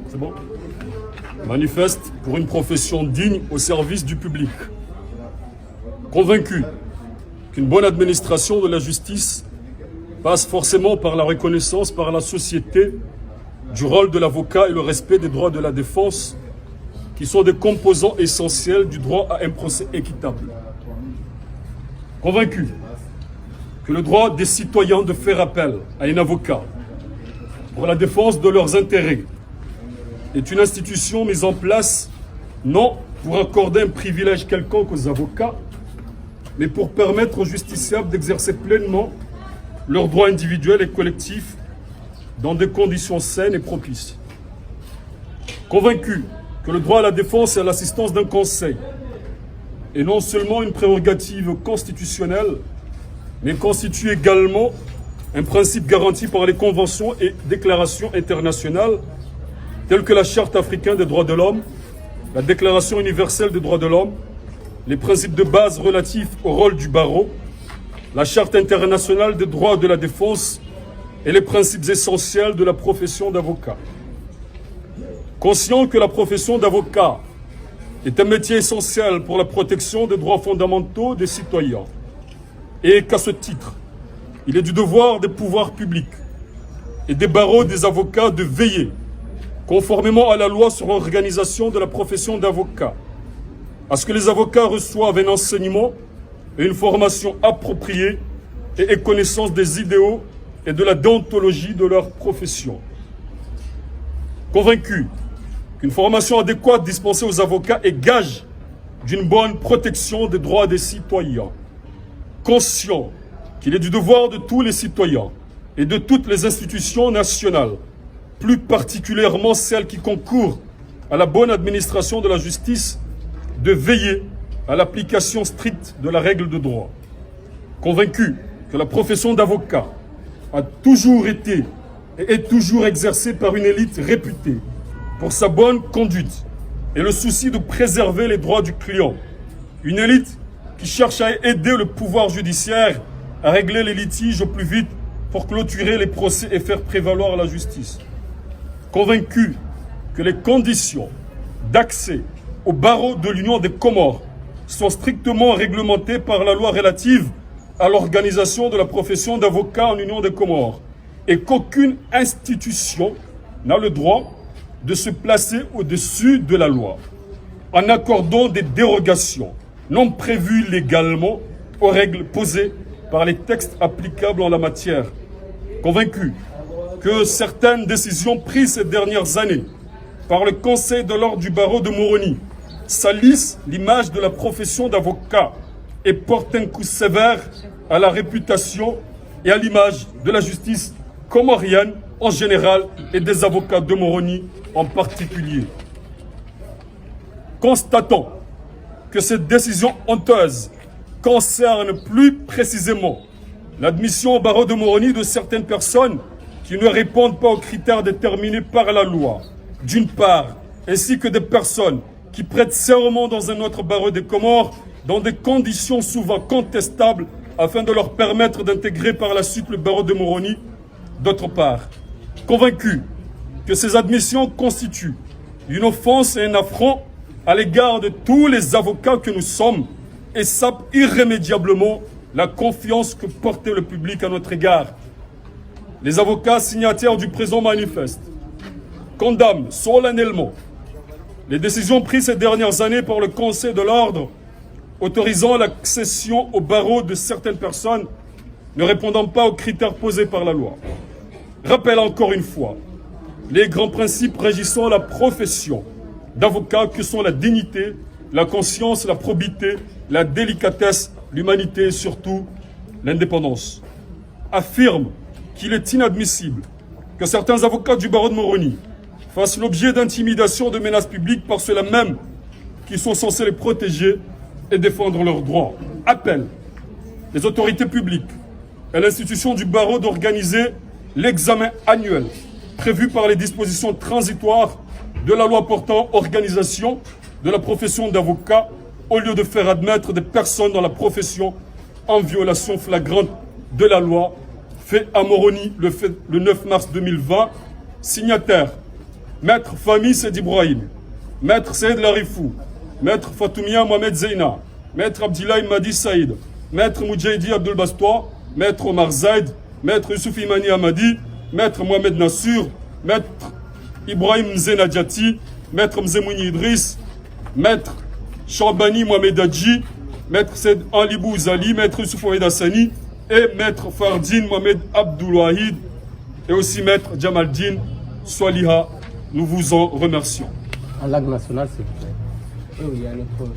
C'est bon? Manifeste pour une profession digne au service du public. Convaincu qu'une bonne administration de la justice passe forcément par la reconnaissance par la société du rôle de l'avocat et le respect des droits de la défense, qui sont des composants essentiels du droit à un procès équitable. Convaincu que le droit des citoyens de faire appel à un avocat pour la défense de leurs intérêts est une institution mise en place non pour accorder un privilège quelconque aux avocats, mais pour permettre aux justiciables d'exercer pleinement leurs droits individuels et collectifs dans des conditions saines et propices. Convaincu que le droit à la défense et à l'assistance d'un conseil est non seulement une prérogative constitutionnelle, mais constitue également un principe garanti par les conventions et déclarations internationales telles que la Charte africaine des droits de l'homme, la Déclaration universelle des droits de l'homme, les principes de base relatifs au rôle du barreau, la Charte internationale des droits de la défense et les principes essentiels de la profession d'avocat. Conscient que la profession d'avocat est un métier essentiel pour la protection des droits fondamentaux des citoyens et qu'à ce titre, il est du devoir des pouvoirs publics et des barreaux des avocats de veiller, conformément à la loi sur l'organisation de la profession d'avocat, à ce que les avocats reçoivent un enseignement et une formation appropriée et aient connaissance des idéaux et de la déontologie de leur profession. Convaincu qu'une formation adéquate dispensée aux avocats est gage d'une bonne protection des droits des citoyens. Conscient qu'il est du devoir de tous les citoyens et de toutes les institutions nationales, plus particulièrement celles qui concourent à la bonne administration de la justice, de veiller à l'application stricte de la règle de droit. Convaincu que la profession d'avocat a toujours été et est toujours exercée par une élite réputée pour sa bonne conduite et le souci de préserver les droits du client. Une élite qui cherche à aider le pouvoir judiciaire à régler les litiges au plus vite pour clôturer les procès et faire prévaloir la justice. Convaincu que les conditions d'accès au barreau de l'Union des Comores sont strictement réglementées par la loi relative à l'organisation de la profession d'avocat en Union des Comores et qu'aucune institution n'a le droit de se placer au-dessus de la loi en accordant des dérogations non prévues légalement aux règles posées par les textes applicables en la matière. Convaincu que certaines décisions prises ces dernières années par le Conseil de l'ordre du barreau de Moroni salissent l'image de la profession d'avocat et portent un coup sévère à la réputation et à l'image de la justice comorienne en général et des avocats de Moroni en particulier. Constatons que cette décision honteuse concerne plus précisément l'admission au barreau de Moroni de certaines personnes qui ne répondent pas aux critères déterminés par la loi, d'une part, ainsi que des personnes qui prêtent serment dans un autre barreau des Comores dans des conditions souvent contestables afin de leur permettre d'intégrer par la suite le barreau de Moroni, d'autre part. Convaincu que ces admissions constituent une offense et un affront à l'égard de tous les avocats que nous sommes et sapent irrémédiablement la confiance que portait le public à notre égard. Les avocats signataires du présent manifeste condamnent solennellement les décisions prises ces dernières années par le Conseil de l'ordre autorisant l'accession au barreau de certaines personnes ne répondant pas aux critères posés par la loi. Rappelle encore une fois les grands principes régissant la profession d'avocat que sont la dignité, la conscience, la probité, la délicatesse, l'humanité et surtout l'indépendance. Affirme qu'il est inadmissible que certains avocats du barreau de Moroni fassent l'objet d'intimidation, de menaces publiques par ceux-là même qui sont censés les protéger et défendre leurs droits. Appelle les autorités publiques et l'institution du barreau d'organiser l'examen annuel prévu par les dispositions transitoires de la loi portant organisation de la profession d'avocat au lieu de faire admettre des personnes dans la profession en violation flagrante de la loi, fait à Moroni le 9 mars 2020, signataire Maître Fami Sed Ibrahim, Maître Saïd Larifou, Maître Fatoumia Mohamed Zeina, Maître Abdillahi Madi Saïd, Maître Moudjahidi Abdul Bastois, Maître Omar Zaid, Maître Youssouf Imani Hamadi, Maître Mohamed Nassur, Maître Ibrahim Zenadjati, Maître Mzemouni Idriss, Maître Chambani Mohamed Hadji, Maître Said Alibou Zali, Maître Youssouf Mohamed Hassani et Maître Fardine Mohamed Abdoulouahid et aussi Maître Jamaldine Swaliha. Nous vous en remercions. En langue nationale, s'il vous plaît.